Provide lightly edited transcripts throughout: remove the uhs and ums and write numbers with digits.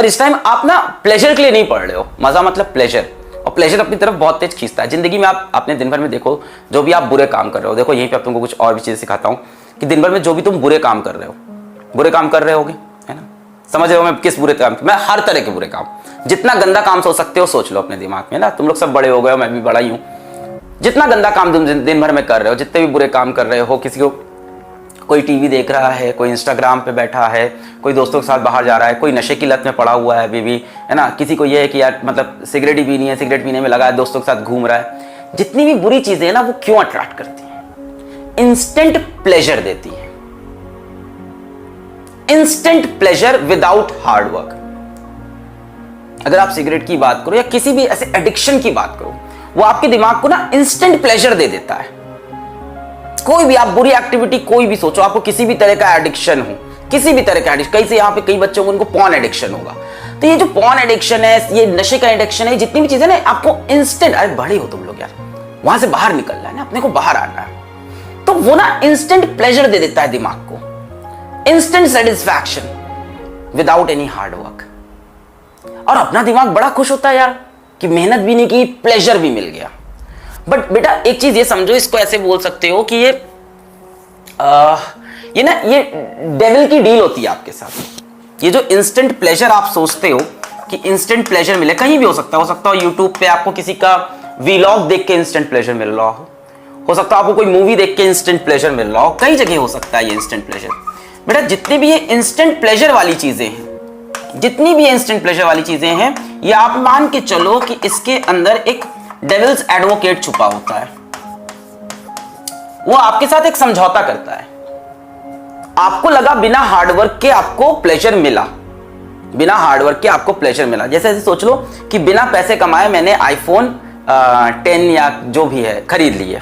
पर इस टाइम आप ना प्लेजर के लिए नहीं पढ़ रहे हो, मजा मतलब प्लेजर, और प्लेजर अपनी तरफ बहुत तेज खींचता है। जिंदगी में आप अपने दिन भर में देखो, जो भी आप बुरे काम कर रहे हो, देखो यहीं पे अब तुमको कुछ और भी चीजें सिखाता हूँ कि दिन भर में जो भी तुम बुरे काम कर रहे हो, बुरे काम कर रहे होगे, है ना, समझ रहे हो मैं किस बुरे काम, मैं हर तरह के बुरे काम, जितना गंदा काम सोच सकते हो सोच लो अपने दिमाग में ना, तुम लोग सब बड़े हो गए हो, मैं भी बड़ा ही हूँ। जितना गंदा काम तुम दिन भर में कर रहे हो, जितने भी बुरे काम कर रहे हो, किसी को कोई टीवी देख रहा है, कोई इंस्टाग्राम पे बैठा है, कोई दोस्तों के साथ बाहर जा रहा है, कोई नशे की लत में पड़ा हुआ है अभी भी, है ना, किसी को ये है कि यार मतलब सिगरेट ही पीनी है, सिगरेट पीने में लगा है, दोस्तों के साथ घूम रहा है। जितनी भी बुरी चीजें हैं ना, वो क्यों अट्रैक्ट करती हैं? इंस्टेंट प्लेजर देती है, instant pleasure without hard work. अगर आप सिगरेट की बात करो या किसी भी ऐसे एडिक्शन की बात करो, वो आपके दिमाग को ना इंस्टेंट प्लेजर दे देता है। कोई भी आप बुरी एक्टिविटी कोई भी सोचो, आपको किसी भी तरह का एडिक्शन हो, किसी भी तरह का एडिक्शन, कई से यहाँ पे कई बच्चों को उनको पॉर्न एडिक्शन होगा, तो ये जो पॉर्न एडिक्शन है, ये नशे का एडिक्शन है, जितनी भी चीजें ना आपको इंस्टेंट, अरे बड़े हो तुम लोग यार, वहां से बाहर निकलना है ना, अपने को बाहर आना है, तो वो ना इंस्टेंट प्लेजर दे देता है दिमाग को, instant satisfaction without any hard work. और अपना दिमाग बड़ा खुश होता है यार कि मेहनत भी नहीं की, प्लेजर भी मिल गया। बट बेटा एक चीज ये समझो, इसको ऐसे बोल सकते हो कि ये डेविल की डील होती है आपके साथ। ये जो इंस्टेंट प्लेजर आप सोचते हो कि इंस्टेंट प्लेजर मिले, कहीं भी हो सकता हो यूट्यूब पे आपको किसी का वीलॉग देख के इंस्टेंट प्लेजर मिल रहा हो सकता है आपको कोई मूवी देख के इंस्टेंट प्लेजर मिल रहा हो, कई जगह हो सकता है ये इंस्टेंट प्लेजर। बेटा जितनी भी ये इंस्टेंट प्लेजर वाली चीजें हैं, जितनी भी इंस्टेंट प्लेजर वाली चीजें हैं, ये आप मान के चलो कि इसके अंदर एक डेविल्स एडवोकेट छुपा होता है। वो आपके साथ एक समझौता करता है। आपको लगा बिना हार्डवर्क के आपको प्लेजर मिला, बिना हार्डवर्क के आपको प्लेजर मिला। जैसे ऐसे सोच लो कि बिना पैसे कमाए मैंने आईफोन 10 या जो भी है खरीद लिए,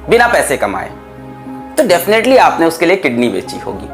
बिना पैसे कमाए, तो डेफिनेटली आपने उसके लिए किडनी बेची होगी।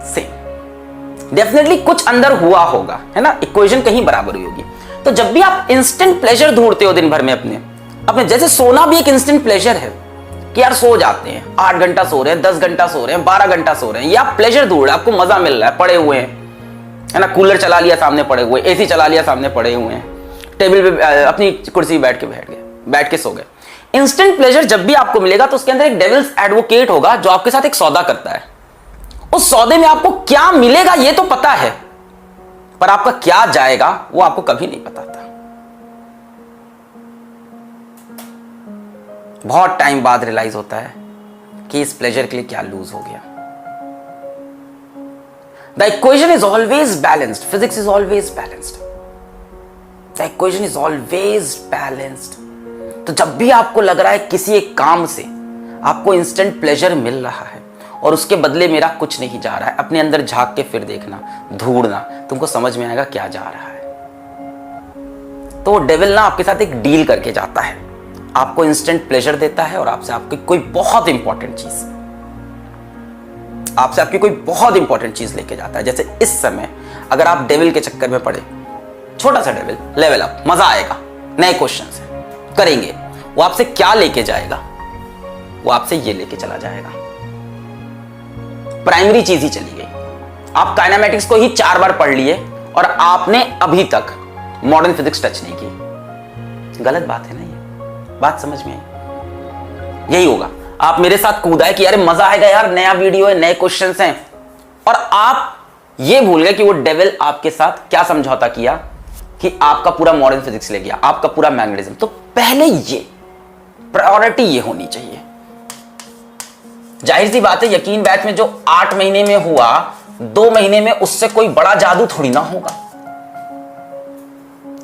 सेम डेफिनेटली कुछ अंदर हुआ होगा, है ना, इक्वेशन कहीं बराबर हुई होगी। तो जब भी आप इंस्टेंट प्लेजर ढूंढते हो दिन भर में अपने जैसे सोना भी एक इंस्टेंट प्लेजर है कि यार सो जाते हैं, 8 घंटा सो रहे हैं, 10 घंटा सो रहे हैं, 12 घंटा सो रहे हैं, या प्लेजर ढूंढ रहे हैं, आपको मजा मिल रहा है, पड़े हुए हैं, है ना, कूलर चला लिया सामने पड़े हुए, एसी चला लिया सामने पड़े हुए हैं, टेबल पे अपनी कुर्सी बैठ के सो गए। इंस्टेंट प्लेजर जब भी आपको मिलेगा तो उसके अंदर एक डेविल्स एडवोकेट होगा जो आपके साथ एक सौदा करता है। उस सौदे में आपको क्या मिलेगा ये तो पता है, पर आपका क्या जाएगा वो आपको कभी नहीं पता था। बहुत टाइम बाद रियलाइज होता है कि इस प्लेजर के लिए क्या लूज हो गया। The equation is always balanced, physics is always balanced, the equation is always balanced. तो जब भी आपको लग रहा है किसी एक काम से आपको इंस्टेंट प्लेजर मिल रहा है और उसके बदले मेरा कुछ नहीं जा रहा है, अपने अंदर झांक के फिर देखना, ढूंढना, तुमको समझ में आएगा क्या जा रहा है। तो डेविल ना आपके साथ एक डील करके जाता है, आपको इंस्टेंट प्लेजर देता है और आपसे आपकी कोई बहुत इंपॉर्टेंट चीज लेके जाता है। जैसे इस समय अगर आप डेविल के चक्कर में पड़े, छोटा सा डेविल, लेवल अप, मजा आएगा, नए क्वेश्चन करेंगे, वो आपसे क्या लेके जाएगा? वो आपसे ये लेके चला जाएगा, प्राइमरी चीज ही चली गई। आप काइनेमेटिक्स को ही 4 बार पढ़ लिए और आपने अभी तक मॉडर्न फिजिक्स टच नहीं की। गलत बात है ना, ये बात समझ में आई? यही होगा, आप मेरे साथ कूदा कि यार मजा आएगा यार, नया वीडियो है, नए क्वेश्चंस हैं, और आप ये भूल गए कि वो डेविल आपके साथ क्या समझौता किया कि आपका पूरा मॉडर्न फिजिक्स ले गया, आपका पूरा मैग्नेटिज्म। तो पहले ये प्रायोरिटी ये होनी चाहिए। जाहिर सी बात है, यकीन बैच में जो 8 महीने में हुआ, 2 महीने में उससे कोई बड़ा जादू थोड़ी ना होगा।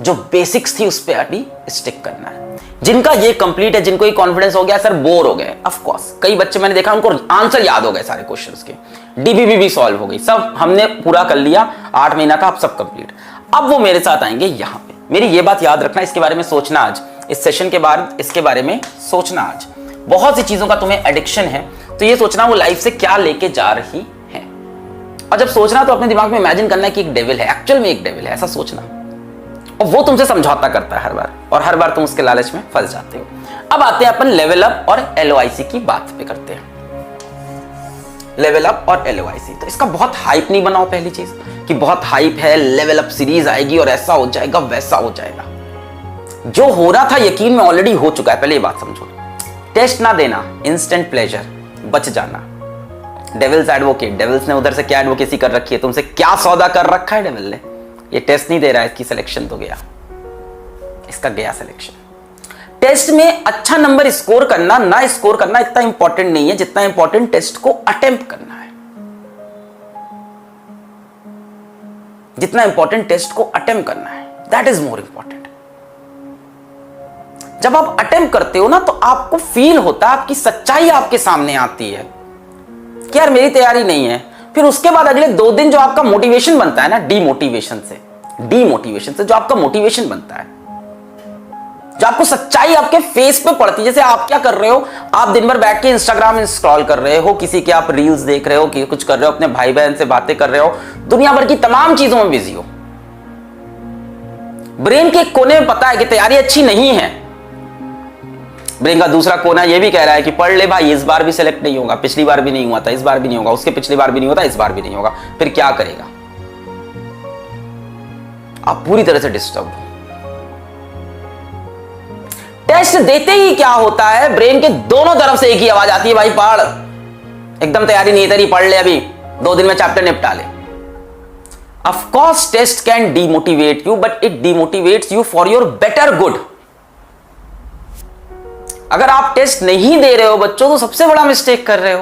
जो बेसिक्स थी उस पर अभी स्टिक करना है। जिनका ये कंप्लीट है, जिनको ये कॉन्फिडेंस हो गया, सर बोर हो गए, ऑफ कोर्स कई बच्चे मैंने देखा उनको आंसर याद हो गए सारे क्वेश्चंस के, डीबीबी भी सॉल्व हो गई, सब हमने पूरा कर लिया, 8 महीना का, अब सब कंप्लीट। अब वो मेरे साथ आएंगे यहां पे। मेरी ये बात याद रखना, इसके बारे में सोचना आज, इस सेशन के बाद इसके बारे में सोचना आज। बहुत सी चीजों का तुम्हें एडिक्शन है, तो ये सोचना वो लाइफ से क्या लेके जा रही है। और जब सोचना तो अपने दिमाग में इमेजिन करना है कि एक डेविल है, एक्चुअल में एक डेविल है, ऐसा सोचना, और वो तुमसे समझौता करता है हर बार, और हर बार तुम उसके लालच में फंस जाते हो। अब आते हैं अपन लेवल अप और LOIC की बात पे करते हैं। लेवल अप और LOIC। तो इसका बहुत हाइप नहीं बनाओ, पहली चीज कि बहुत हाइप है, लेवल अप सीरीज आएगी और ऐसा हो जाएगा वैसा हो जाएगा। जो हो रहा था यकीन में ऑलरेडी हो चुका है, पहले ये बात समझो। टेस्ट ना देना, इंस्टेंट प्लेजर, बच जाना। डेविल्स एडवोकेट, डेविल्स ने उधर से क्या एडवोकेसी कर रखी है, तुमसे क्या सौदा कर रखा है डेविल ने। ये टेस्ट नहीं दे रहा है, इसकी सिलेक्शन तो गया, इसका गया सिलेक्शन। टेस्ट में अच्छा नंबर स्कोर करना ना स्कोर करना इतना इंपॉर्टेंट नहीं है जितना इंपॉर्टेंट टेस्ट को अटेम्प्ट करना है, जितना इंपॉर्टेंट टेस्ट को अटेम्प्ट करना है, दैट इज मोर इंपॉर्टेंट। जब आप अटेम्प्ट करते हो ना तो आपको फील होता है, आपकी सच्चाई आपके सामने आती है कि यार मेरी तैयारी नहीं है। फिर उसके बाद अगले 2 दिन जो आपका मोटिवेशन बनता है ना, डीमोटिवेशन से जो आपका मोटिवेशन बनता है, जो आपको सच्चाई आपके फेस पे पड़ती है। जैसे आप क्या कर रहे हो, आप दिन भर बैठ के इंस्टाग्राम स्क्रॉल कर रहे हो, किसी के आप रील्स देख रहे हो, कि कुछ कर रहे हो, अपने भाई बहन से बातें कर रहे हो, दुनिया भर की तमाम चीजों में बिजी हो। ब्रेन के कोने में पता है कि तैयारी अच्छी नहीं है, ब्रेन का दूसरा कोना यह भी कह रहा है कि पढ़ ले भाई, इस बार भी सिलेक्ट नहीं होगा, पिछली बार भी नहीं हुआ था, इस बार भी नहीं होगा, उसके पिछली बार भी नहीं होता, इस बार भी नहीं होगा। फिर क्या करेगा, आप पूरी तरह से डिस्टर्ब हो। टेस्ट देते ही क्या होता है, ब्रेन के दोनों तरफ से एक ही आवाज आती है, भाई पढ़, एकदम तैयारी नहीं तेरी, पढ़ ले, अभी 2 दिन में चैप्टर निपटा ले। Of course test can demotivate you, but it demotivates you for your better good. अगर आप टेस्ट नहीं दे रहे हो बच्चों तो सबसे बड़ा मिस्टेक कर रहे हो।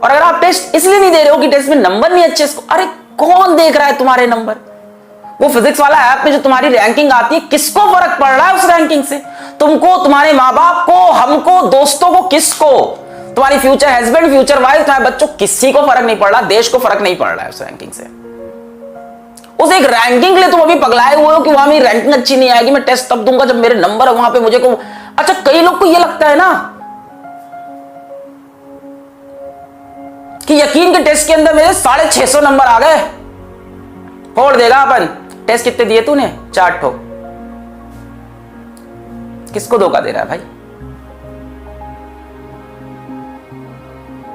और अगर आप टेस्ट इसलिए नहीं दे रहे हो कि टेस्ट में नंबर नहीं अच्छे, अरे कौन देख रहा है तुम्हारे नंबर? वो फिजिक्स वाला ऐप में जो तुम्हारी रैंकिंग आती है, किसको फर्क पड़ रहा है उस रैंकिंग से? तुमको, तुम्हारे माँ बाप को, हमको, दोस्तों को, किसको? तुम्हारी फ्यूचर हस्बैंड, फ्यूचर वाइफ, तुम्हारे बच्चों, किसी को फर्क नहीं पड़ रहा, देश को फर्क नहीं पड़ रहा है उस रैंकिंग से। उस एक रैंकिंग के लिए तुम अभी पगलाए हुए हो कि वहां मेरी रैंकिंग अच्छी नहीं आएगी, मैं टेस्ट तब दूंगा जब मेरे नंबर है वहां पे मुझे को। अच्छा, कई लोग को यह लगता है ना कि यकीन के टेस्ट के अंदर मेरे 650 नंबर आ गए, फोड़ देगा अपन। टेस्ट कितने दिए तूने? 4 ठो। किसको धोखा दे रहा है भाई?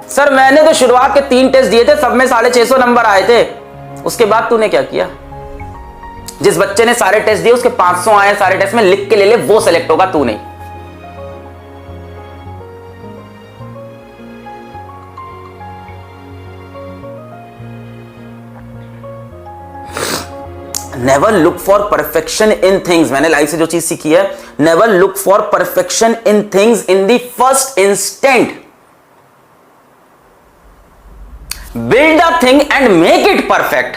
सर मैंने तो शुरुआत के 3 टेस्ट दिए थे, सब में 650 नंबर आए थे। उसके बाद तूने क्या किया? जिस बच्चे ने सारे टेस्ट दिए उसके 500 आए सारे टेस्ट में, लिख के ले ले, वो सेलेक्ट होगा, तू नहीं। Never look for perfection in things. मैंने लाइफ से जो चीज सीखी है, never look for perfection in things in the first instant. Build a thing and make it perfect.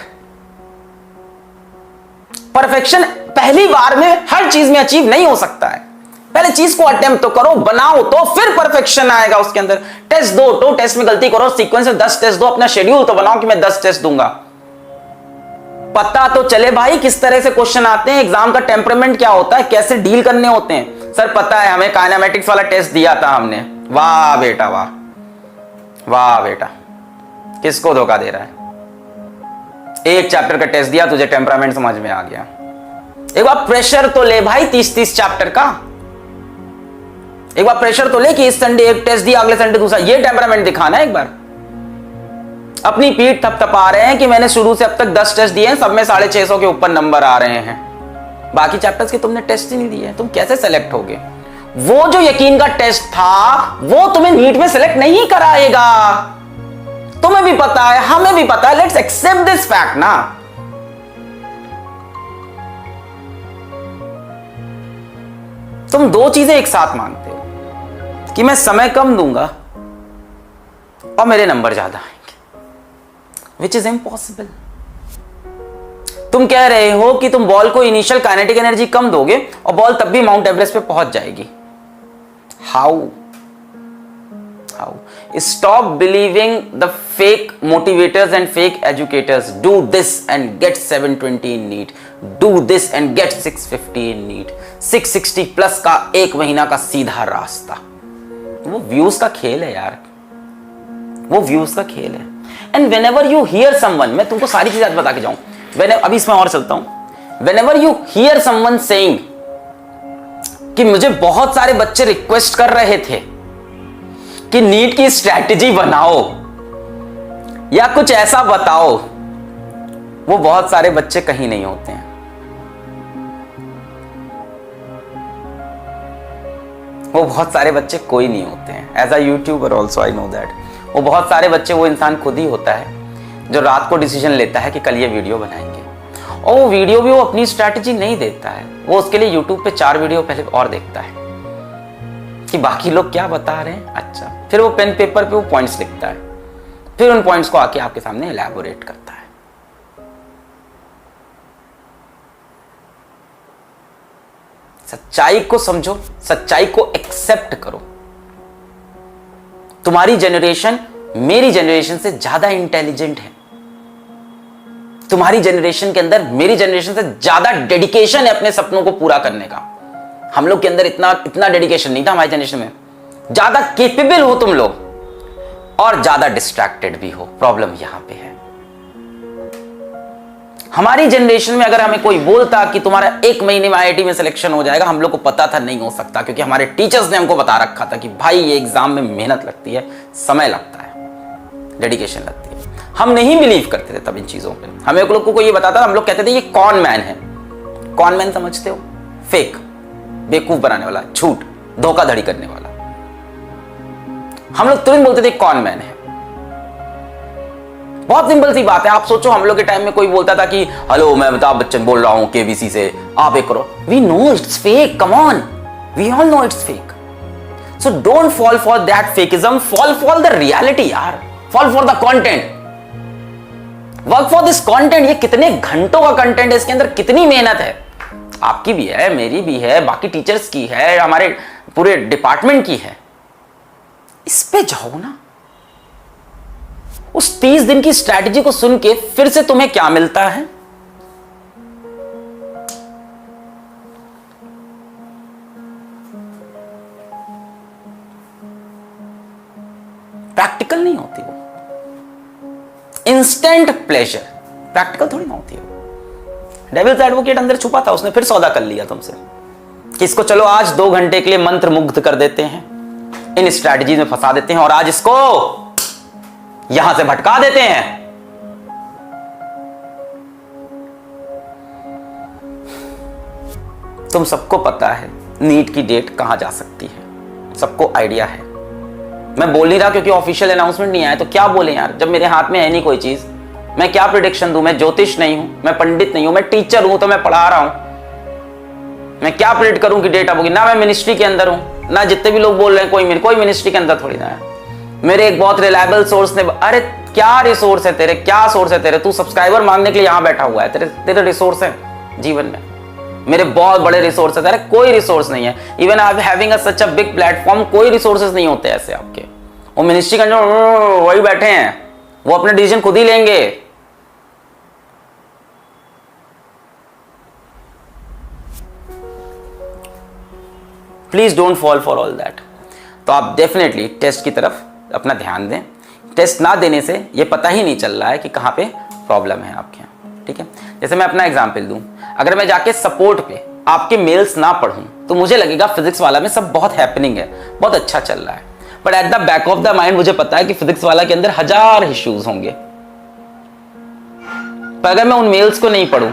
Perfection पहली बार में हर चीज में अचीव नहीं हो सकता है। पहले चीज को अटेम्प्ट तो करो, बनाओ, तो फिर परफेक्शन आएगा उसके अंदर। टेस्ट दो, तो टेस्ट में गलती करो, सीक्वेंस में 10 टेस्ट दो, अपना शेड्यूल तो बनाओ कि मैं 10 टेस्ट दूंगा। पता तो चले भाई किस तरह से क्वेश्चन आते हैं, एग्जाम का टेम्परामेंट क्या होता है, कैसे डील करने होते हैं। सर पता है, हमें काइनेमेटिक्स वाला टेस्ट दिया था हमने। वाह बेटा वाह, वाह बेटा, किसको धोखा दे रहा है? एक चैप्टर का टेस्ट दिया, तुझे टेम्परामेंट समझ में आ गया। एक बार प्रेशर तो ले भाई 30-30 चैप्टर का। एक बार प्रेशर तो ले कि इस संडे एक टेस्ट दिया, अगले संडे दूसरा। ये टेम्परामेंट दिखाना है एक बार। अपनी पीठ थपथपा रहे हैं कि मैंने शुरू से अब तक 10 टेस्ट दिए हैं, सब में 650 के ऊपर नंबर आ रहे हैं। बाकी चैप्टर्स के तुमने टेस्ट ही नहीं दिए, तुम कैसे सेलेक्ट होगे? वो जो यकीन का टेस्ट था वो तुम्हें नीट में सेलेक्ट नहीं कराएगा। तुम्हें भी पता है, हमें भी पता है। लेट्स एक्सेप्ट दिस फैक्ट ना। तुम 2 चीजें एक साथ मांगते हो कि मैं समय कम दूंगा और मेरे नंबर ज्यादा आएंगे, विच इज इम्पॉसिबल। तुम कह रहे हो कि तुम बॉल को इनिशियल काइनेटिक एनर्जी कम दोगे और बॉल तब भी माउंट एवरेस्ट पे पहुंच जाएगी। How? Stop believing the fake motivators and fake educators. Do this and get 720 in NEET. Do this and get 650 in NEET. 660 plus का 1 महीना का सीधा रास्ता। वो व्यूज का खेल है यार, वो व्यूज का खेल है। And whenever you hear someone, मैं तुमको सारी चीजें बता के जाऊं, अभी इसमें और चलता हूं। Whenever you hear someone saying कि मुझे बहुत सारे बच्चे रिक्वेस्ट कर रहे थे कि नीट की स्ट्रैटेजी बनाओ, या कुछ ऐसा बताओ। वो बहुत सारे बच्चे कहीं नहीं होते हैं, वो बहुत सारे बच्चे कोई नहीं होते हैं। As a YouTuber also I know that वो बहुत सारे बच्चे, वो इंसान खुद ही होता है जो रात को डिसीजन लेता है कि कल ये वीडियो बनाएंगे, और वो वीडियो भी वो अपनी स्ट्रैटेजी नहीं देता है, वो उसके लिए यूट्यूब पे 4 वीडियो पहले और देखता है कि बाकी लोग क्या बता रहे हैं। अच्छा, फिर वो पेन पेपर पे वो पॉइंट्स लिखता है, फिर उन पॉइंट्स को आके आपके सामने एलैबोरेट करता है। सच्चाई को समझो, सच्चाई को एक्सेप्ट करो। तुम्हारी जनरेशन मेरी जनरेशन से ज्यादा इंटेलिजेंट है, तुम्हारी जनरेशन के अंदर मेरी जनरेशन से ज्यादा डेडिकेशन है अपने सपनों को पूरा करने का। हम लोग के अंदर इतना डेडिकेशन नहीं था हमारी जनरेशन में। ज्यादा केपेबल हो तुम लोग और ज्यादा डिस्ट्रैक्टेड भी हो, प्रॉब्लम यहां पे है। हमारी जनरेशन में अगर हमें कोई बोलता कि तुम्हारा 1 महीने में आईआईटी में सिलेक्शन हो जाएगा, हम लोग को पता था नहीं हो सकता, क्योंकि हमारे टीचर्स ने हमको बता रखा था कि भाई ये एग्जाम में मेहनत लगती है, समय लगता है, डेडिकेशन लगती है। हम नहीं बिलीव करते थे तब इन चीजों पे। हमें लोग को कोई ये बताता था, हम लोग कहते थे ये कॉन मैन है। कॉन मैन समझते हो? फेक, बेवकूफ बनाने वाला, झूठ, धोखाधड़ी करने वाला। हम लोग तुरंत बोलते थे कॉन मैन है। बहुत सिंपल सी बात है। आप सोचो हम लोग के टाइम में कोई बोलता था कि हेलो मैं अमिताभ बच्चन बोल रहा हूं केबीसी से, आप एक करो। We know it's fake, come on, we all know it's fake. So don't fall for that fakeism, fall for the reality यार, fall for the content, work for this content. ये कितने घंटों का कंटेंट है, इसके अंदर कितनी मेहनत है, आपकी भी है, मेरी भी है, बाकी टीचर्स की है, हमारे पूरे डिपार्टमेंट की है। इस पे जाओ ना। उस 30 दिन की स्ट्रैटेजी को सुन के फिर से तुम्हें क्या मिलता है? प्रैक्टिकल नहीं होती वो। इंस्टेंट प्लेजर प्रैक्टिकल थोड़ी ना होती है वो। डेविल्स एडवोकेट अंदर छुपा था, उसने फिर सौदा कर लिया तुमसे कि इसको चलो आज 2 घंटे के लिए मंत्र मुग्ध कर देते हैं, इन स्ट्रैटेजी में फंसा देते हैं और आज इसको यहां से भटका देते हैं। तुम सबको पता है नीट की डेट कहां जा सकती है, सबको आइडिया है। मैं बोल नहीं रहा क्योंकि ऑफिशियल अनाउंसमेंट नहीं आया, तो क्या बोले यार, जब मेरे हाथ में है नहीं कोई चीज, मैं क्या प्रेडिक्शन दूं? मैं ज्योतिष नहीं हूं, मैं पंडित नहीं हूं, मैं टीचर हूं तो मैं पढ़ा रहा हूं। मैं क्या प्रेडिक्ट करूं कि डेट अब होगी? ना मैं मिनिस्ट्री के अंदर हूं, ना जितने भी लोग बोल रहे हैं कोई मिनिस्ट्री के अंदर थोड़ी ना है। मेरे एक बहुत रिलायबल सोर्स ने, अरे क्या रिसोर्स है तेरे, क्या सोर्स है तेरे? तू सब्सक्राइबर मांगने के लिए यहां बैठा हुआ है, तेरे रिसोर्स है जीवन में? मेरे बहुत बड़े रिसोर्स है, तेरे कोई रिसोर्स नहीं है। इवन आप having such a big platform, कोई रिसोर्सेज नहीं होते ऐसे आपके। वो मिनिस्ट्री के अंदर वही बैठे हैं, वो अपने डिसीजन खुद ही लेंगे। Please don't fall for all that. तो आप डेफिनेटली टेस्ट की तरफ अपना ध्यान दें। टेस्ट ना देने से ये पता ही नहीं चल रहा है कि कहां पे प्रॉब्लम है आपके यहाँ, ठीक है? जैसे मैं अपना एग्जांपल दूं, अगर मैं जाके सपोर्ट पे आपके मेल्स ना पढ़ूं तो मुझे लगेगा फिजिक्स वाला में सब बहुत हैपनिंग है, बहुत अच्छा चल रहा है, but at the back of the mind मुझे पता है कि फिजिक्स वाला के अंदर 1000 इश्यूज होंगे। पर अगर मैं उन मेल्स को नहीं पढ़ूं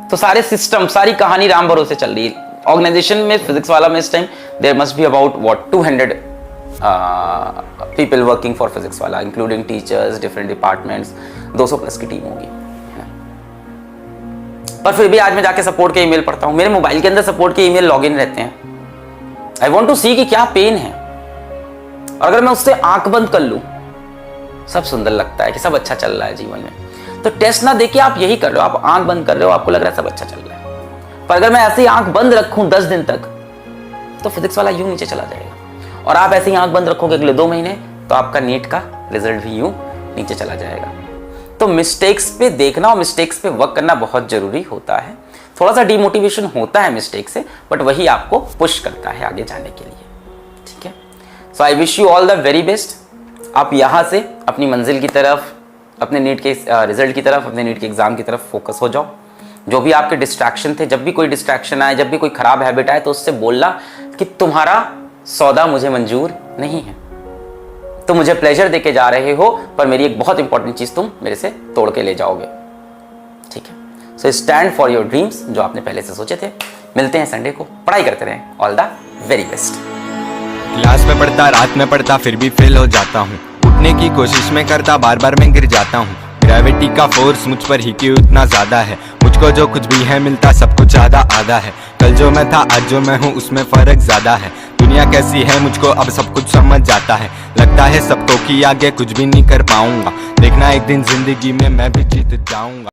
तो सारे सिस्टम, सारी कहानी राम भरोसे चल रही है। ऑर्गेनाइजेशन में फिजिक्स वाला में इस time there must be about 200 people working for Physics Wallah, including teachers, different departments, 200 plus की टीम होगी। पर फिर भी आज मैं जाके सपोर्ट के ईमेल पढ़ता हूं, मेरे मोबाइल के अंदर सपोर्ट के ईमेल लॉगिन रहते हैं। आई वांट टू सी कि क्या पेन है, और अगर मैं उससे आंख बंद कर लूं, सब सुंदर लगता है कि सब अच्छा चल रहा है जीवन में। तो टेस्ट ना देके आप यही कर रहे हो, आप आंख बंद कर रहे हो, आपको लग रहा है सब अच्छा चल रहा है। पर अगर मैं ऐसे ही आंख बंद रखूं 10 दिन तक तो फिजिक्स वाला यूं नीचे चला जाएगा, और आप ऐसे ही आंख बंद रखोगे अगले 2 महीने तो आपका नीट का रिजल्ट भी यूं नीचे चला जाएगा। तो मिस्टेक्स पे देखना और मिस्टेक्स पे वर्क करना बहुत जरूरी होता है। थोड़ा सा डिमोटिवेशन होता है मिस्टेक से, बट वही आपको पुश करता है आगे जाने के लिए, ठीक है? So I wish you all the very best. आप यहाँ से अपनी मंजिल की तरफ, अपने नीट के रिजल्ट की तरफ, अपने नीट के एग्जाम की तरफ फोकस हो जाओ। जो भी आपके डिस्ट्रैक्शन थे, जब भी कोई डिस्ट्रैक्शन आए, जब भी कोई खराब हैबिट आए, तो उससे बोलना कि तुम्हारा सौदा मुझे मंजूर नहीं है, तुम मुझे प्लेजर देके जा रहे हो, पर मेरी एक बहुत इंपॉर्टेंट चीज तुम मेरे से तोड़ के ले जाओगे। ठीक है, so stand for your dreams, जो आपने पहले से सोचे थे। मिलते हैं संडे को, पढ़ाई करते रहें। All the very best. Class में पढ़ता, रात में पढ़ता, फिर भी फेल हो जाता हूँ। उठने की कोशिश में करता, बार बार मैं गिर जाता हूँ। ग्रेविटी का फोर्स मुझ पर ही क्यों इतना ज्यादा है। मुझको जो कुछ भी है मिलता, सब कुछ आधा आधा है। कल जो मैं था, आज जो मैं हूँ, उसमें फर्क ज्यादा है। दुनिया कैसी है मुझको अब सब कुछ समझ जाता है। लगता है सबको कि आगे कुछ भी नहीं कर पाऊंगा। देखना एक दिन जिंदगी में मैं भी जीत जाऊंगा।